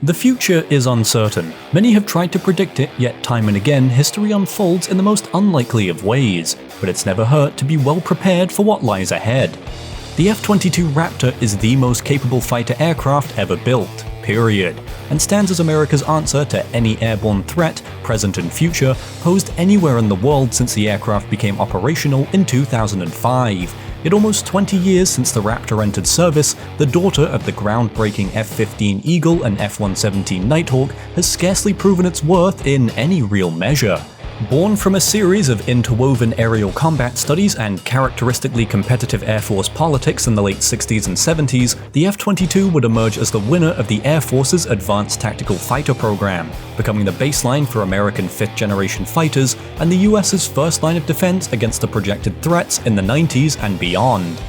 The future is uncertain. Many have tried to predict it, yet time and again history unfolds in the most unlikely of ways, but it's never hurt to be well prepared for what lies ahead. The F-22 Raptor is the most capable fighter aircraft ever built, period, and stands as America's answer to any airborne threat, present and future, posed anywhere in the world since the aircraft became operational in 2005. In almost 20 years since the Raptor entered service, the daughter of the groundbreaking F-15 Eagle and F-117 Nighthawk has scarcely proven its worth in any real measure. Born from a series of interwoven aerial combat studies and characteristically competitive Air Force politics in the late 60s and 70s, the F-22 would emerge as the winner of the Air Force's Advanced Tactical Fighter program, becoming the baseline for American fifth-generation fighters and the US's first line of defense against the projected threats in the 90s and beyond.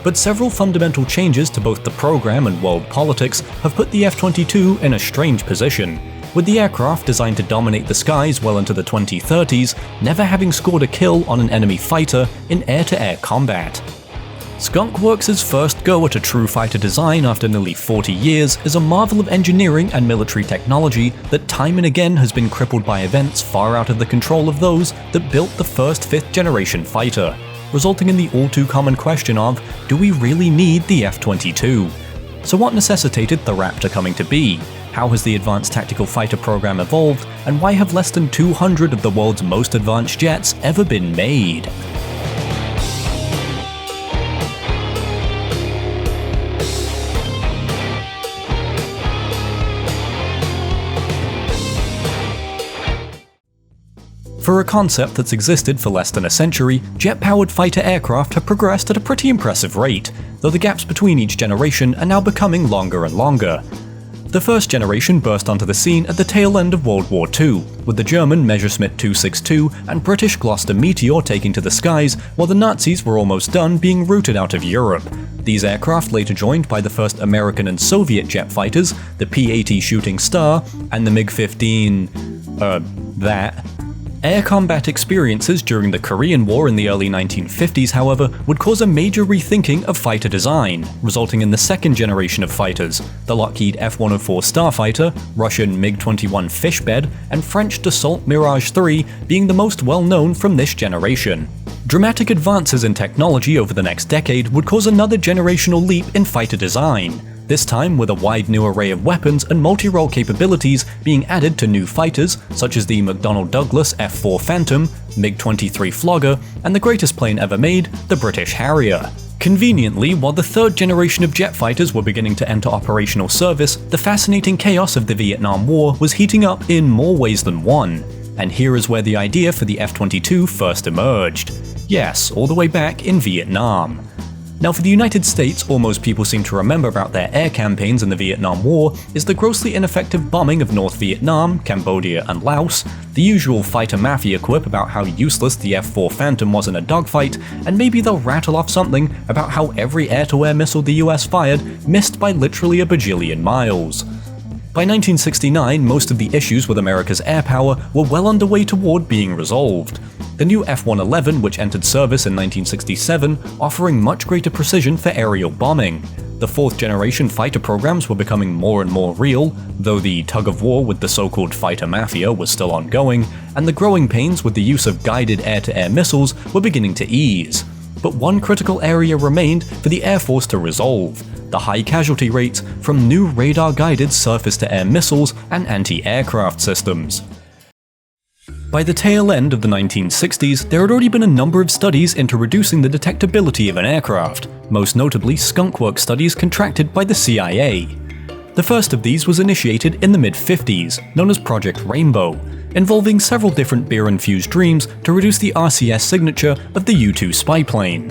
But several fundamental changes to both the program and world politics have put the F-22 in a strange position, with the aircraft designed to dominate the skies well into the 2030s, never having scored a kill on an enemy fighter in air-to-air combat. Skunk Works' first go at a true fighter design after nearly 40 years is a marvel of engineering and military technology that time and again has been crippled by events far out of the control of those that built the first fifth-generation fighter, resulting in the all-too-common question of, do we really need the F-22? So what necessitated the Raptor coming to be? How has the Advanced Tactical Fighter program evolved, and why have less than 200 of the world's most advanced jets ever been made? For a concept that's existed for less than a century, jet-powered fighter aircraft have progressed at a pretty impressive rate, though the gaps between each generation are now becoming longer and longer. The first generation burst onto the scene at the tail end of World War II, with the German Messerschmitt 262 and British Gloster Meteor taking to the skies, while the Nazis were almost done being rooted out of Europe. These aircraft later joined by the first American and Soviet jet fighters, the P-80 Shooting Star, and the MiG-15... that. Air combat experiences during the Korean War in the early 1950s, however, would cause a major rethinking of fighter design, resulting in the second generation of fighters, the Lockheed F-104 Starfighter, Russian MiG-21 Fishbed, and French Dassault Mirage 3 being the most well-known from this generation. Dramatic advances in technology over the next decade would cause another generational leap in fighter design, this time with a wide new array of weapons and multi-role capabilities being added to new fighters such as the McDonnell Douglas F-4 Phantom, MiG-23 Flogger, and the greatest plane ever made, the British Harrier. Conveniently, while the third generation of jet fighters were beginning to enter operational service, the fascinating chaos of the Vietnam War was heating up in more ways than one. And here is where the idea for the F-22 first emerged. Yes, all the way back in Vietnam. Now for the United States, all most people seem to remember about their air campaigns in the Vietnam War is the grossly ineffective bombing of North Vietnam, Cambodia, and Laos, the usual fighter mafia quip about how useless the F-4 Phantom was in a dogfight, and maybe they'll rattle off something about how every air-to-air missile the US fired missed by literally a bajillion miles. By 1969, most of the issues with America's air power were well underway toward being resolved. The new F-111, which entered service in 1967, offering much greater precision for aerial bombing. The fourth-generation fighter programs were becoming more and more real, though the tug-of-war with the so-called fighter mafia was still ongoing, and the growing pains with the use of guided air-to-air missiles were beginning to ease. But one critical area remained for the Air Force to resolve: the high casualty rates from new radar-guided surface-to-air missiles and anti-aircraft systems. By the tail end of the 1960s, there had already been a number of studies into reducing the detectability of an aircraft, most notably skunkworks studies contracted by the CIA. The first of these was initiated in the mid-50s, known as Project Rainbow, involving several different beer-infused dreams to reduce the RCS signature of the U-2 spy plane.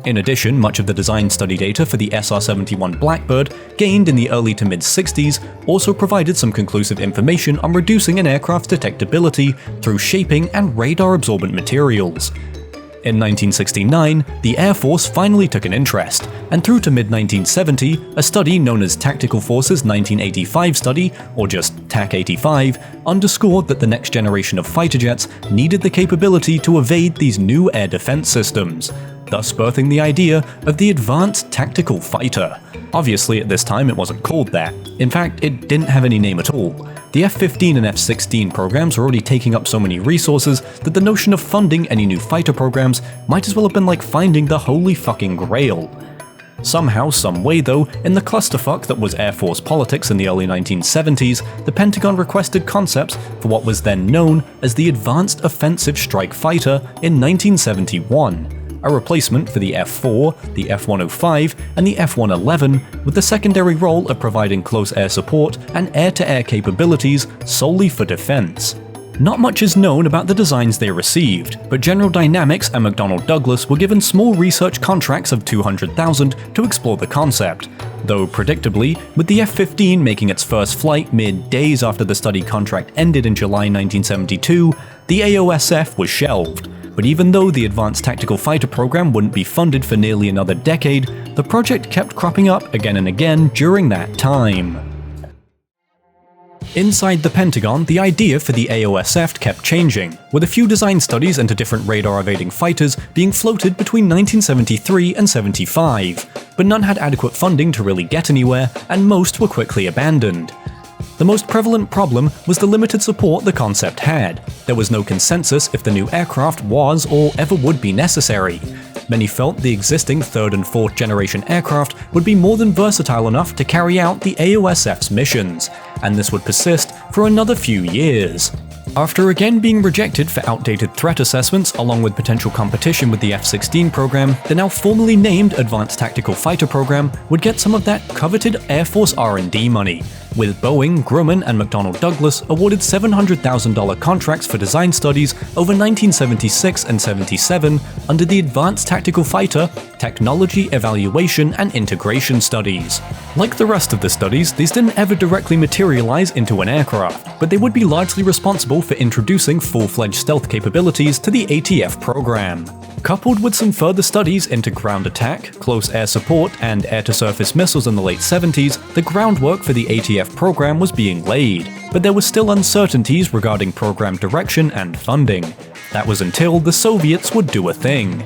In addition, much of the design study data for the SR-71 Blackbird, gained in the early to mid-60s, also provided some conclusive information on reducing an aircraft's detectability through shaping and radar-absorbent materials. In 1969, the Air Force finally took an interest, and through to mid-1970, a study known as Tactical Forces 1985 Study, or just TAC-85, underscored that the next generation of fighter jets needed the capability to evade these new air defense systems, thus birthing the idea of the Advanced Tactical Fighter. Obviously, at this time it wasn't called that. In fact, it didn't have any name at all. The F-15 and F-16 programs were already taking up so many resources that the notion of funding any new fighter programs might as well have been like finding the holy fucking grail. Somehow, someway though, in the clusterfuck that was Air Force politics in the early 1970s, the Pentagon requested concepts for what was then known as the Advanced Offensive Strike Fighter in 1971. A replacement for the F-4, the F-105, and the F-111, with the secondary role of providing close air support and air-to-air capabilities solely for defense. Not much is known about the designs they received, but General Dynamics and McDonnell Douglas were given small research contracts of $200,000 to explore the concept, though predictably, with the F-15 making its first flight mid-days after the study contract ended in July 1972, the AOSF was shelved. But even though the Advanced Tactical Fighter program wouldn't be funded for nearly another decade, the project kept cropping up again and again during that time. Inside the Pentagon, the idea for the AOSF kept changing, with a few design studies into different radar-evading fighters being floated between 1973 and 75, but none had adequate funding to really get anywhere, and most were quickly abandoned. The most prevalent problem was the limited support the concept had. There was no consensus if the new aircraft was or ever would be necessary. Many felt the existing third and fourth generation aircraft would be more than versatile enough to carry out the AOSF's missions, and this would persist for another few years. After again being rejected for outdated threat assessments along with potential competition with the F-16 program, the now formally named Advanced Tactical Fighter program would get some of that coveted Air Force R&D money, with Boeing, Grumman, and McDonnell Douglas awarded $700,000 contracts for design studies over 1976 and 77 under the Advanced Tactical Fighter Technology Evaluation and Integration Studies. Like the rest of the studies, these didn't ever directly materialize into an aircraft, but they would be largely responsible for introducing full-fledged stealth capabilities to the ATF program. Coupled with some further studies into ground attack, close air support, and air-to-surface missiles in the late 70s, the groundwork for the ATF program was being laid, but there were still uncertainties regarding program direction and funding. That was until the Soviets would do a thing.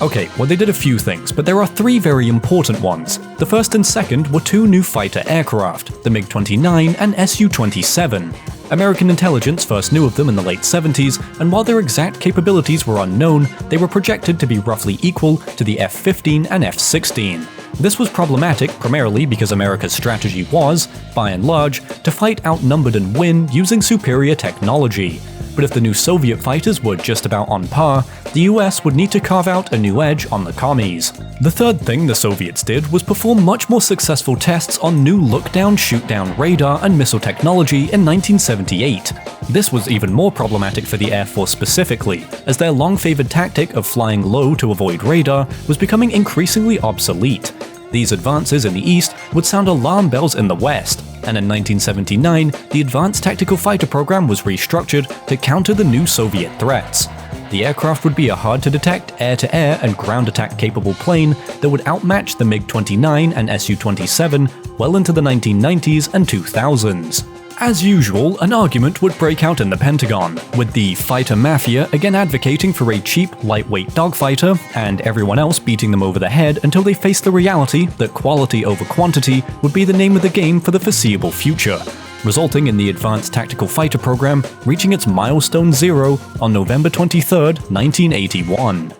Okay, well they did a few things, but there are three very important ones. The first and second were two new fighter aircraft, the MiG-29 and Su-27. American intelligence first knew of them in the late 70s, and while their exact capabilities were unknown, they were projected to be roughly equal to the F-15 and F-16. This was problematic primarily because America's strategy was, by and large, to fight outnumbered and win using superior technology. But if the new Soviet fighters were just about on par, the US would need to carve out a new edge on the commies. The third thing the Soviets did was perform much more successful tests on new look-down, shoot-down radar and missile technology in 1978. This was even more problematic for the Air Force specifically, as their long-favored tactic of flying low to avoid radar was becoming increasingly obsolete. These advances in the East would sound alarm bells in the West, and in 1979, the Advanced Tactical Fighter program was restructured to counter the new Soviet threats. The aircraft would be a hard-to-detect air-to-air and ground attack-capable plane that would outmatch the MiG-29 and Su-27 well into the 1990s and 2000s. As usual, an argument would break out in the Pentagon, with the fighter mafia again advocating for a cheap, lightweight dogfighter, and everyone else beating them over the head until they faced the reality that quality over quantity would be the name of the game for the foreseeable future, resulting in the Advanced Tactical Fighter program reaching its Milestone 0 on November 23, 1981.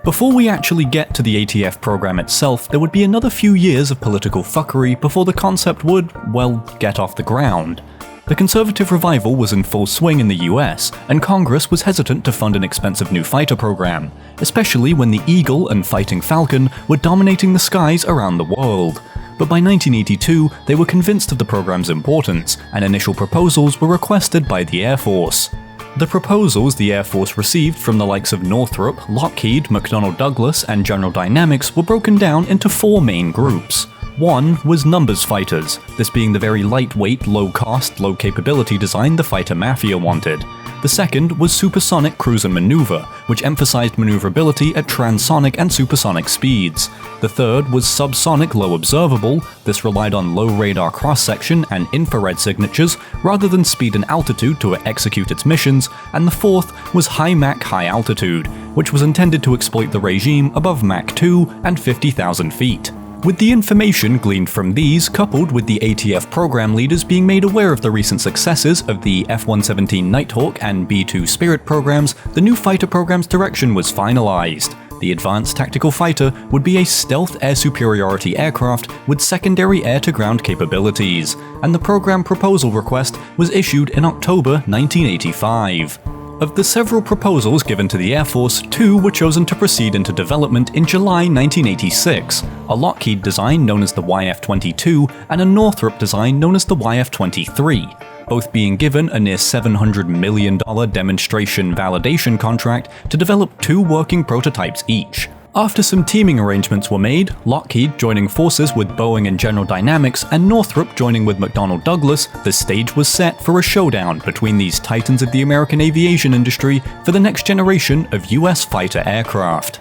Before we actually get to the ATF program itself, there would be another few years of political fuckery before the concept would, well, get off the ground. The conservative revival was in full swing in the US, and Congress was hesitant to fund an expensive new fighter program, especially when the Eagle and Fighting Falcon were dominating the skies around the world. But by 1982, they were convinced of the program's importance, and initial proposals were requested by the Air Force. The proposals the Air Force received from the likes of Northrop, Lockheed, McDonnell Douglas, and General Dynamics were broken down into four main groups. One was numbers fighters, this being the very lightweight, low-cost, low-capability design the fighter mafia wanted. The second was supersonic cruise and maneuver, which emphasized maneuverability at transonic and supersonic speeds. The third was subsonic low observable. This relied on low radar cross-section and infrared signatures rather than speed and altitude to execute its missions. And the fourth was high Mach high altitude, which was intended to exploit the regime above Mach 2 and 50,000 feet. With the information gleaned from these, coupled with the ATF program leaders being made aware of the recent successes of the F-117 Nighthawk and B-2 Spirit programs, the new fighter program's direction was finalized. The Advanced Tactical Fighter would be a stealth air superiority aircraft with secondary air-to-ground capabilities, and the program proposal request was issued in October 1985. Of the several proposals given to the Air Force, two were chosen to proceed into development in July 1986, a Lockheed design known as the YF-22 and a Northrop design known as the YF-23, both being given a near $700 million demonstration validation contract to develop two working prototypes each. After some teaming arrangements were made, Lockheed joining forces with Boeing and General Dynamics and Northrop joining with McDonnell Douglas, the stage was set for a showdown between these titans of the American aviation industry for the next generation of US fighter aircraft.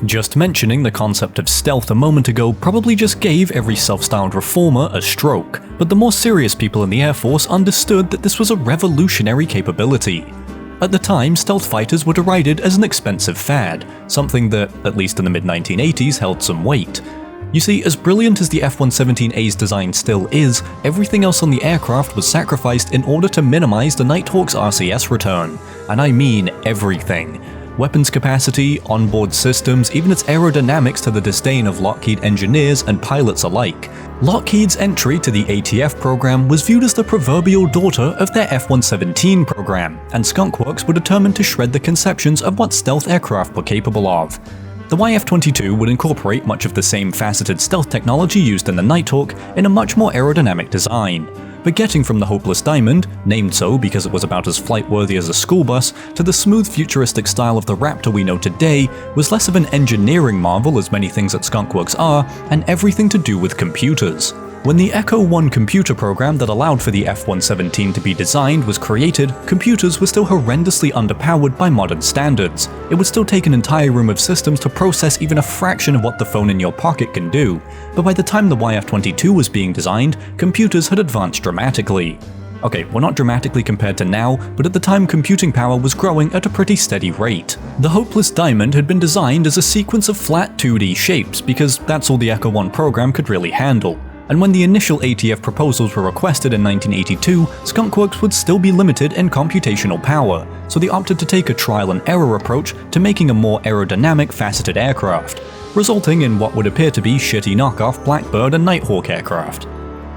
Just mentioning the concept of stealth a moment ago probably just gave every self-styled reformer a stroke, but the more serious people in the Air Force understood that this was a revolutionary capability. At the time, stealth fighters were derided as an expensive fad, something that, at least in the mid-1980s, held some weight. You see, as brilliant as the F-117A's design still is, everything else on the aircraft was sacrificed in order to minimize the Nighthawk's RCS return. And I mean everything. Weapons capacity, onboard systems, even its aerodynamics to the disdain of Lockheed engineers and pilots alike. Lockheed's entry to the ATF program was viewed as the proverbial daughter of their F-117 program, and Skunk Works were determined to shred the conceptions of what stealth aircraft were capable of. The YF-22 would incorporate much of the same faceted stealth technology used in the Nighthawk in a much more aerodynamic design. But getting from the Hopeless Diamond, named so because it was about as flight-worthy as a school bus, to the smooth futuristic style of the Raptor we know today was less of an engineering marvel as many things at Skunk Works are, and everything to do with computers. When the Echo 1 computer program that allowed for the F-117 to be designed was created, computers were still horrendously underpowered by modern standards. It would still take an entire room of systems to process even a fraction of what the phone in your pocket can do, but by the time the YF-22 was being designed, computers had advanced dramatically. Okay, well, not dramatically compared to now, but at the time computing power was growing at a pretty steady rate. The Hopeless Diamond had been designed as a sequence of flat 2D shapes because that's all the Echo 1 program could really handle. And when the initial ATF proposals were requested in 1982, Skunk Works would still be limited in computational power, so they opted to take a trial and error approach to making a more aerodynamic faceted aircraft, resulting in what would appear to be shitty knockoff Blackbird and Nighthawk aircraft.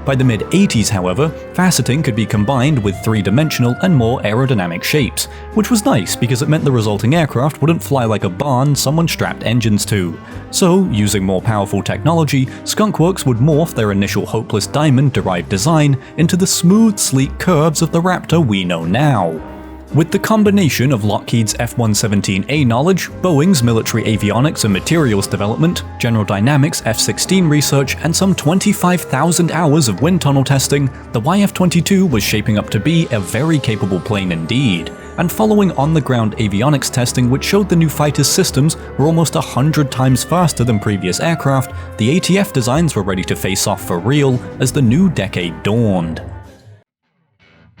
By the mid-80s, however, faceting could be combined with three-dimensional and more aerodynamic shapes, which was nice because it meant the resulting aircraft wouldn't fly like a barn someone strapped engines to. So, using more powerful technology, Skunk Works would morph their initial Hopeless Diamond-derived design into the smooth, sleek curves of the Raptor we know now. With the combination of Lockheed's F-117A knowledge, Boeing's military avionics and materials development, General Dynamics F-16 research, and some 25,000 hours of wind tunnel testing, the YF-22 was shaping up to be a very capable plane indeed. And following on-the-ground avionics testing which showed the new fighter's systems were almost 100 times faster than previous aircraft, the ATF designs were ready to face off for real as the new decade dawned.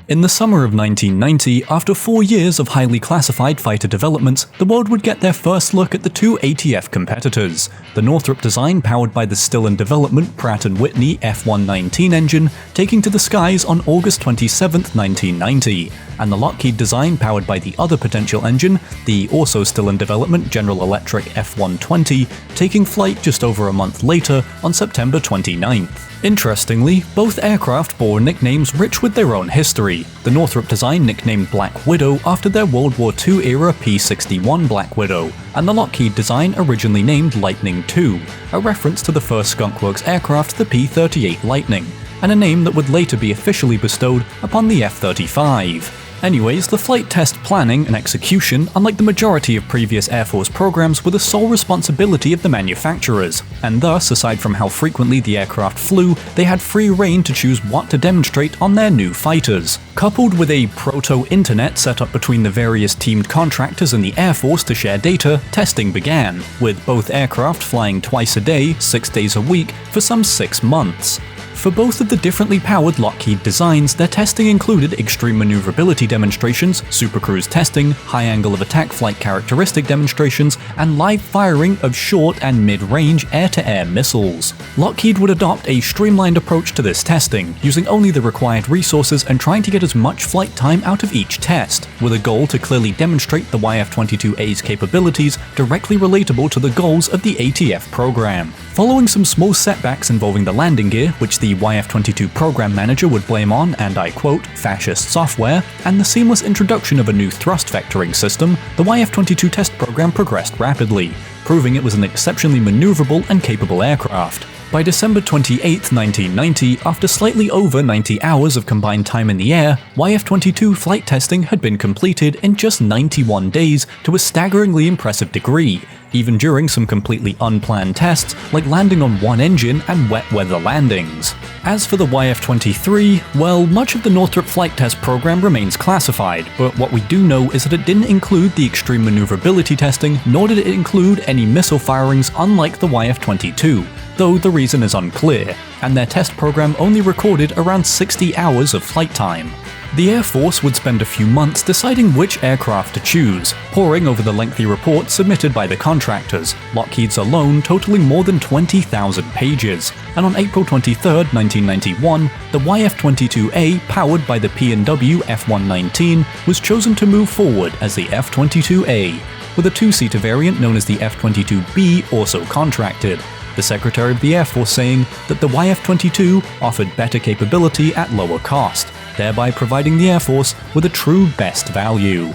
In the summer of 1990, after 4 years of highly classified fighter developments, the world would get their first look at the two ATF competitors, the Northrop design powered by the still-in-development Pratt & Whitney F-119 engine taking to the skies on August 27, 1990, and the Lockheed design powered by the other potential engine, the also still-in-development General Electric F-120, taking flight just over a month later on September 29th. Interestingly, both aircraft bore nicknames rich with their own history, the Northrop design nicknamed Black Widow after their World War II-era P-61 Black Widow, and the Lockheed design originally named Lightning II, a reference to the first Skunk Works aircraft, the P-38 Lightning, and a name that would later be officially bestowed upon the F-35. Anyways, the flight test planning and execution, unlike the majority of previous Air Force programs, were the sole responsibility of the manufacturers, and thus, aside from how frequently the aircraft flew, they had free rein to choose what to demonstrate on their new fighters. Coupled with a proto-internet set up between the various teamed contractors and the Air Force to share data, testing began, with both aircraft flying twice a day, 6 days a week, for some 6 months. For both of the differently powered Lockheed designs, their testing included extreme maneuverability demonstrations, supercruise testing, high angle of attack flight characteristic demonstrations, and live firing of short and mid-range air-to-air missiles. Lockheed would adopt a streamlined approach to this testing, using only the required resources and trying to get as much flight time out of each test, with a goal to clearly demonstrate the YF-22A's capabilities directly relatable to the goals of the ATF program. Following some small setbacks involving the landing gear, which the YF-22 program manager would blame on, and I quote, fascist software, and the seamless introduction of a new thrust vectoring system, the YF-22 test program progressed rapidly, proving it was an exceptionally maneuverable and capable aircraft. By December 28, 1990, after slightly over 90 hours of combined time in the air, YF-22 flight testing had been completed in just 91 days to a staggeringly impressive degree, even during some completely unplanned tests like landing on one engine and wet weather landings. As for the YF-23, well, much of the Northrop flight test program remains classified, but what we do know is that it didn't include the extreme maneuverability testing, nor did it include any missile firings unlike the YF-22, though the reason is unclear, and their test program only recorded around 60 hours of flight time. The Air Force would spend a few months deciding which aircraft to choose, poring over the lengthy report submitted by the contractors, Lockheed's alone totaling more than 20,000 pages, and on April 23, 1991, the YF-22A, powered by the P&W F-119, was chosen to move forward as the F-22A, with a two-seater variant known as the F-22B also contracted, the Secretary of the Air Force saying that the YF-22 offered better capability at lower cost, thereby providing the Air Force with a true best value.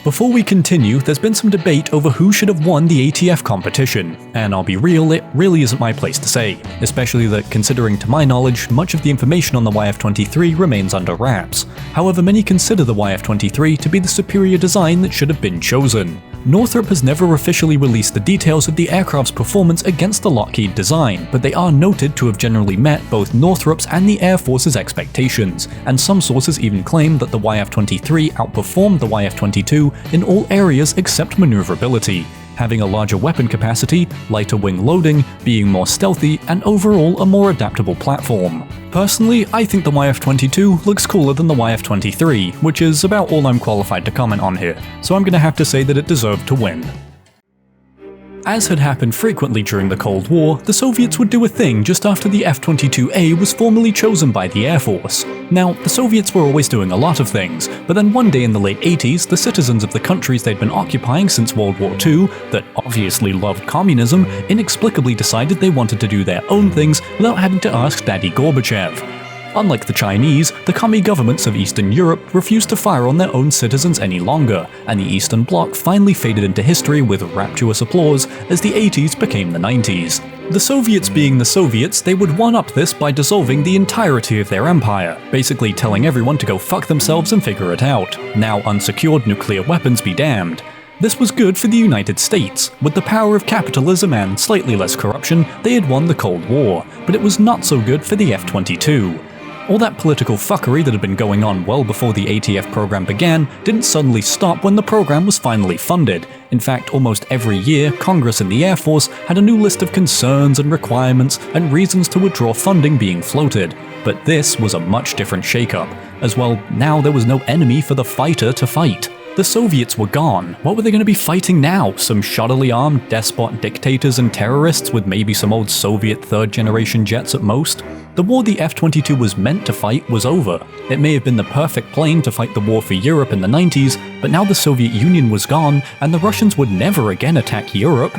Before we continue, there's been some debate over who should have won the ATF competition, and I'll be real, it really isn't my place to say, especially that considering to my knowledge, much of the information on the YF-23 remains under wraps. However, many consider the YF-23 to be the superior design that should have been chosen. Northrop has never officially released the details of the aircraft's performance against the Lockheed design, but they are noted to have generally met both Northrop's and the Air Force's expectations, and some sources even claim that the YF-23 outperformed the YF-22 in all areas except maneuverability, having a larger weapon capacity, lighter wing loading, being more stealthy, and overall a more adaptable platform. Personally, I think the YF-22 looks cooler than the YF-23, which is about all I'm qualified to comment on here, so I'm gonna have to say that it deserved to win. As had happened frequently during the Cold War, the Soviets would do a thing just after the F-22A was formally chosen by the Air Force. Now, the Soviets were always doing a lot of things, but then one day in the late 80s, the citizens of the countries they'd been occupying since World War II, that obviously loved communism, inexplicably decided they wanted to do their own things without having to ask Daddy Gorbachev. Unlike the Chinese, the commie governments of Eastern Europe refused to fire on their own citizens any longer, and the Eastern Bloc finally faded into history with rapturous applause as the 80s became the 90s. The Soviets being the Soviets, they would one-up this by dissolving the entirety of their empire, basically telling everyone to go fuck themselves and figure it out. Now unsecured nuclear weapons be damned. This was good for the United States. With the power of capitalism and slightly less corruption, they had won the Cold War, but it was not so good for the F-22. All that political fuckery that had been going on well before the ATF program began didn't suddenly stop when the program was finally funded. In fact, almost every year, Congress and the Air Force had a new list of concerns and requirements and reasons to withdraw funding being floated. But this was a much different shakeup. As well, now there was no enemy for the fighter to fight. The Soviets were gone. What were they going to be fighting now? Some shoddily armed despot dictators and terrorists with maybe some old Soviet third-generation jets at most? The war the F-22 was meant to fight was over. It may have been the perfect plane to fight the war for Europe in the 90s, but now the Soviet Union was gone, and the Russians would never again attack Europe.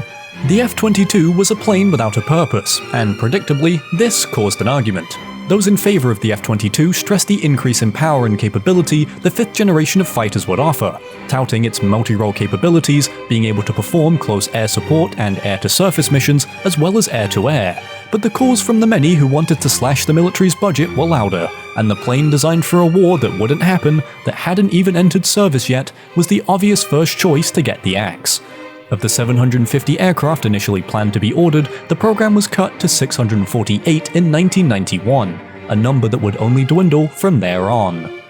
The F-22 was a plane without a purpose, and predictably, this caused an argument. Those in favor of the F-22 stressed the increase in power and capability the fifth generation of fighters would offer, touting its multi-role capabilities, being able to perform close air support and air-to-surface missions, as well as air-to-air. But the calls from the many who wanted to slash the military's budget were louder. and the plane designed for a war that wouldn't happen, that hadn't even entered service yet, was the obvious first choice to get the axe. Of the 750 aircraft initially planned to be ordered, the program was cut to 648 in 1991, a number that would only dwindle from there on.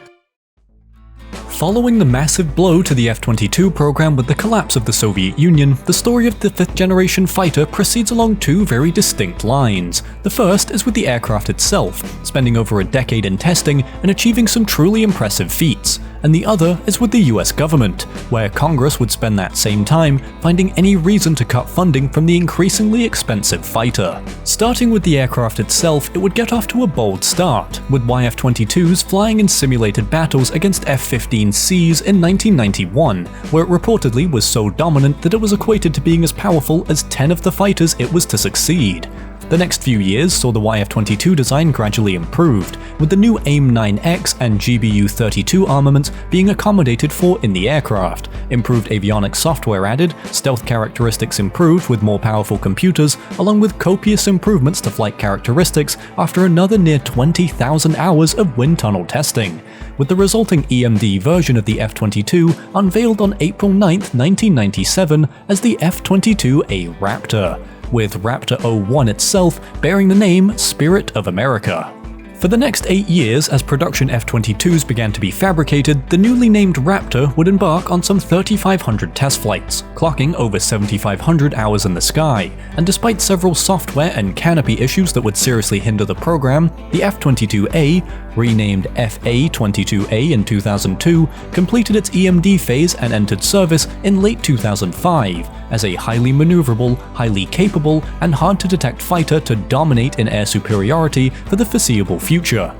Following the massive blow to the F-22 program with the collapse of the Soviet Union, the story of the fifth-generation fighter proceeds along two very distinct lines. The first is with the aircraft itself, spending over a decade in testing and achieving some truly impressive feats, and the other is with the US government, where Congress would spend that same time finding any reason to cut funding from the increasingly expensive fighter. Starting with the aircraft itself, it would get off to a bold start, with YF-22s flying in simulated battles against F-15Cs in 1991, where it reportedly was so dominant that it was equated to being as powerful as 10 of the fighters it was to succeed. The next few years saw the YF-22 design gradually improved, with the new AIM-9X and GBU-32 armaments being accommodated for in the aircraft, improved avionics software added, stealth characteristics improved with more powerful computers, along with copious improvements to flight characteristics after another near 20,000 hours of wind tunnel testing, with the resulting EMD version of the F-22 unveiled on April 9, 1997 as the F-22A Raptor, with Raptor 01 itself bearing the name Spirit of America. For the next 8 years, as production F-22s began to be fabricated, the newly named Raptor would embark on some 3,500 test flights, clocking over 7,500 hours in the sky, and despite several software and canopy issues that would seriously hinder the program, the F-22A, renamed FA-22A in 2002, completed its EMD phase and entered service in late 2005 as a highly maneuverable, highly capable, and hard-to-detect fighter to dominate in air superiority for the foreseeable future.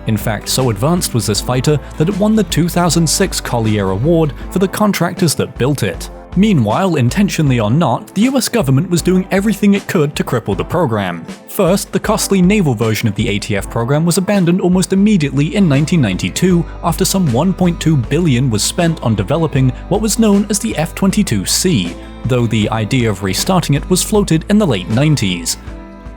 In fact, so advanced was this fighter that it won the 2006 Collier Award for the contractors that built it. Meanwhile, intentionally or not, the US government was doing everything it could to cripple the program. First, the costly naval version of the ATF program was abandoned almost immediately in 1992 after some $1.2 billion was spent on developing what was known as the F-22C, though the idea of restarting it was floated in the late 90s.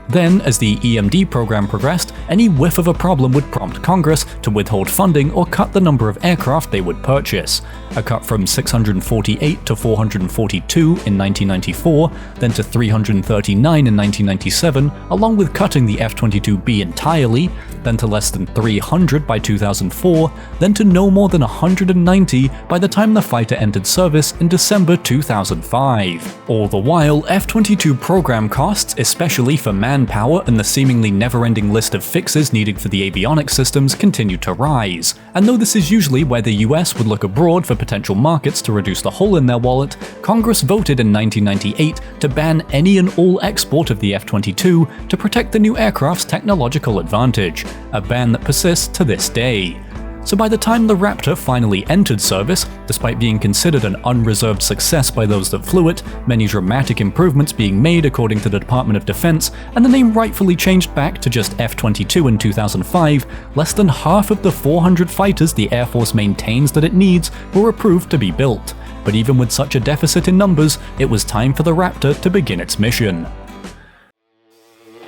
Then, as the EMD program progressed, any whiff of a problem would prompt Congress to withhold funding or cut the number of aircraft they would purchase. A cut from 648 to 442 in 1994, then to 339 in 1997, along with cutting the F-22B entirely, then to less than 300 by 2004, then to no more than 190 by the time the fighter entered service in December 2005. All the while, F-22 program costs, especially for manpower and the seemingly never-ending list of fixes needed for the avionics systems, continued to rise. And though this is usually where the US would look abroad for potential markets to reduce the hole in their wallet, Congress voted in 1998 to ban any and all export of the F-22 to protect the new aircraft's technological advantage, a ban that persists to this day. So by the time the Raptor finally entered service, despite being considered an unreserved success by those that flew it, many dramatic improvements being made according to the Department of Defense, and the name rightfully changed back to just F-22 in 2005, less than half of the 400 fighters the Air Force maintains that it needs were approved to be built. But even with such a deficit in numbers, it was time for the Raptor to begin its mission.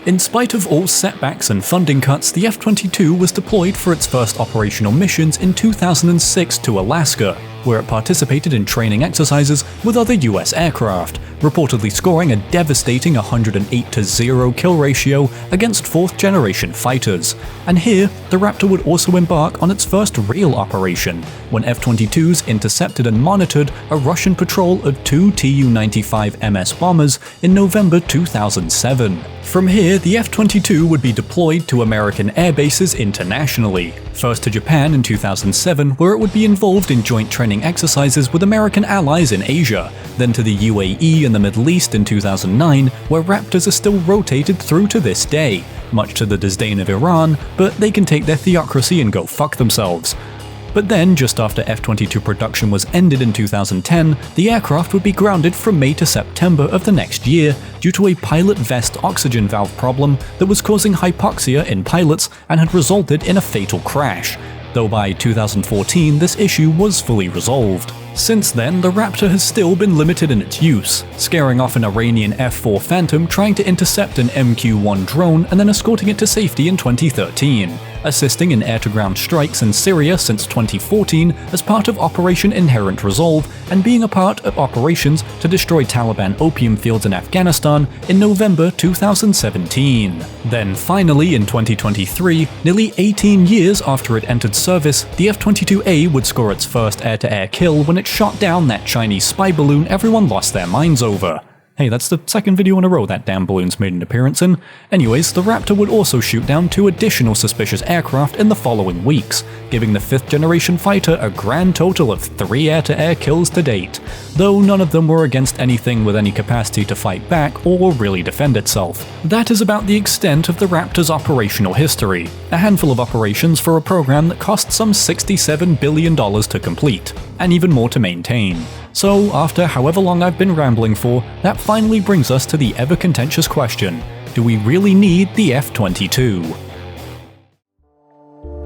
In spite of all setbacks and funding cuts, the F-22 was deployed for its first operational missions in 2006 to Alaska, where it participated in training exercises with other US aircraft, reportedly scoring a devastating 108-0 kill ratio against fourth-generation fighters. And here, the Raptor would also embark on its first real operation, when F-22s intercepted and monitored a Russian patrol of 2 Tu-95 MS bombers in November 2007. From here, the F-22 would be deployed to American air bases internationally, first to Japan in 2007, where it would be involved in joint training exercises with American allies in Asia, then to the UAE and the Middle East in 2009, where Raptors are still rotated through to this day, much to the disdain of Iran, but they can take their theocracy and go fuck themselves. But then, just after F-22 production was ended in 2010, the aircraft would be grounded from May to September of the next year due to a pilot vest oxygen valve problem that was causing hypoxia in pilots and had resulted in a fatal crash, though by 2014 this issue was fully resolved. Since then, the Raptor has still been limited in its use, scaring off an Iranian F-4 Phantom trying to intercept an MQ-1 drone and then escorting it to safety in 2013. assisting in air-to-ground strikes in Syria since 2014 as part of Operation Inherent Resolve, and being a part of operations to destroy Taliban opium fields in Afghanistan in November 2017. Then finally, in 2023, nearly 18 years after it entered service, the F-22A would score its first air-to-air kill when it shot down that Chinese spy balloon everyone lost their minds over. Hey, that's the second video in a row that damn balloon's made an appearance in. Anyways, the Raptor would also shoot down 2 additional suspicious aircraft in the following weeks, giving the 5th generation fighter a grand total of 3 air-to-air kills to date, though none of them were against anything with any capacity to fight back or really defend itself. That is about the extent of the Raptor's operational history, a handful of operations for a program that cost some $67 billion to complete, and even more to maintain. So, after however long I've been rambling for, that finally brings us to the ever-contentious question: do we really need the F-22?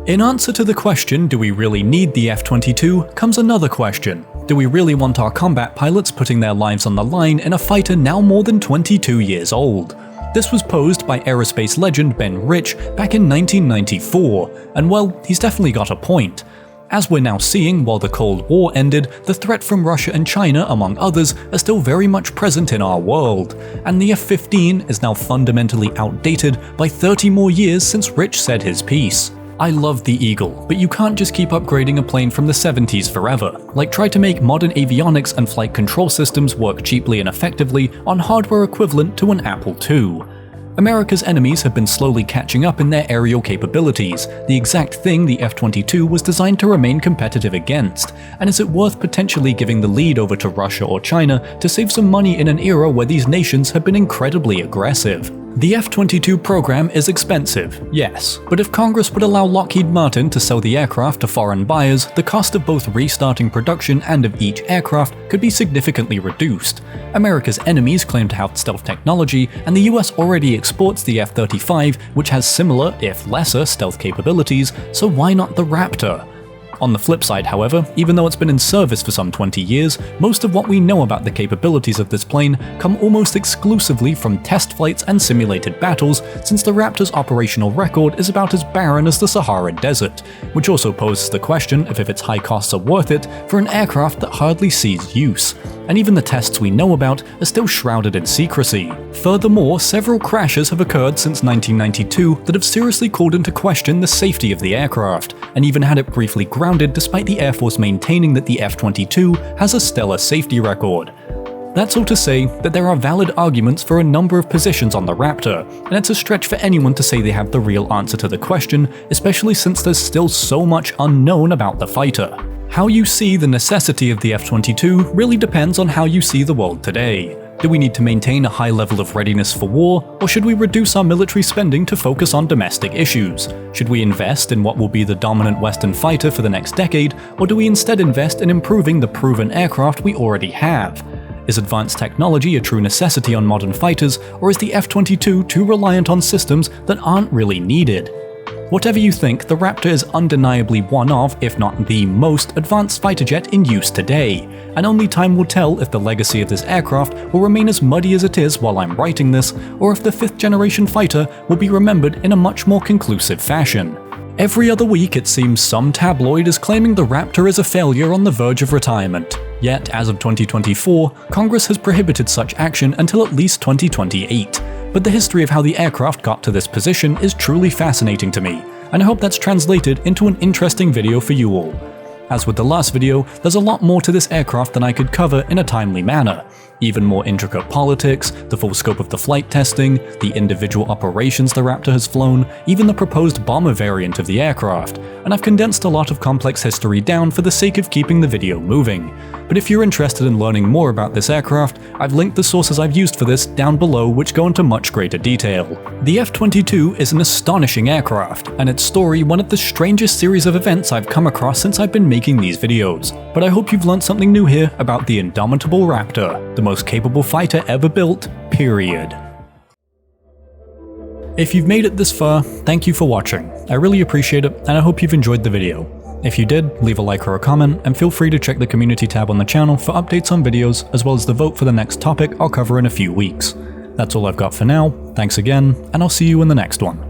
In answer to the question, do we really need the F-22, comes another question. Do we really want our combat pilots putting their lives on the line in a fighter now more than 22 years old? This was posed by aerospace legend Ben Rich back in 1994, and well, he's definitely got a point. As we're now seeing, while the Cold War ended, the threat from Russia and China, among others, are still very much present in our world, and the F-15 is now fundamentally outdated by 30 more years since Rich said his piece. I love the Eagle, but you can't just keep upgrading a plane from the 70s forever. Like, try to make modern avionics and flight control systems work cheaply and effectively on hardware equivalent to an Apple II. America's enemies have been slowly catching up in their aerial capabilities, the exact thing the F-22 was designed to remain competitive against, and is it worth potentially giving the lead over to Russia or China to save some money in an era where these nations have been incredibly aggressive? The F-22 program is expensive, yes, but if Congress would allow Lockheed Martin to sell the aircraft to foreign buyers, the cost of both restarting production and of each aircraft could be significantly reduced. America's enemies claim to have stealth technology, and the US already exports the F-35, which has similar, if lesser, stealth capabilities, so why not the Raptor? On the flip side, however, even though it's been in service for some 20 years, most of what we know about the capabilities of this plane come almost exclusively from test flights and simulated battles, since the Raptor's operational record is about as barren as the Sahara Desert, which also poses the question of if its high costs are worth it for an aircraft that hardly sees use. And even the tests we know about are still shrouded in secrecy. Furthermore, several crashes have occurred since 1992 that have seriously called into question the safety of the aircraft, and even had it briefly grounded despite the Air Force maintaining that the F-22 has a stellar safety record. That's all to say that there are valid arguments for a number of positions on the Raptor, and it's a stretch for anyone to say they have the real answer to the question, especially since there's still so much unknown about the fighter. How you see the necessity of the F-22 really depends on how you see the world today. Do we need to maintain a high level of readiness for war, or should we reduce our military spending to focus on domestic issues? Should we invest in what will be the dominant Western fighter for the next decade, or do we instead invest in improving the proven aircraft we already have? Is advanced technology a true necessity on modern fighters, or is the F-22 too reliant on systems that aren't really needed? Whatever you think, the Raptor is undeniably one of, if not the most, advanced fighter jet in use today, and only time will tell if the legacy of this aircraft will remain as muddy as it is while I'm writing this, or if the 5th generation fighter will be remembered in a much more conclusive fashion. Every other week it seems some tabloid is claiming the Raptor is a failure on the verge of retirement. Yet, as of 2024, Congress has prohibited such action until at least 2028. But the history of how the aircraft got to this position is truly fascinating to me, and I hope that's translated into an interesting video for you all. As with the last video, there's a lot more to this aircraft than I could cover in a timely manner. Even more intricate politics, the full scope of the flight testing, the individual operations the Raptor has flown, even the proposed bomber variant of the aircraft, and I've condensed a lot of complex history down for the sake of keeping the video moving. But if you're interested in learning more about this aircraft, I've linked the sources I've used for this down below, which go into much greater detail. The F-22 is an astonishing aircraft, and its story one of the strangest series of events I've come across since I've been making these videos. But I hope you've learned something new here about the indomitable Raptor, the most capable fighter ever built, period. If you've made it this far, thank you for watching. I really appreciate it, and I hope you've enjoyed the video. If you did, leave a like or a comment, and feel free to check the community tab on the channel for updates on videos, as well as the vote for the next topic I'll cover in a few weeks. That's all I've got for now, thanks again, and I'll see you in the next one.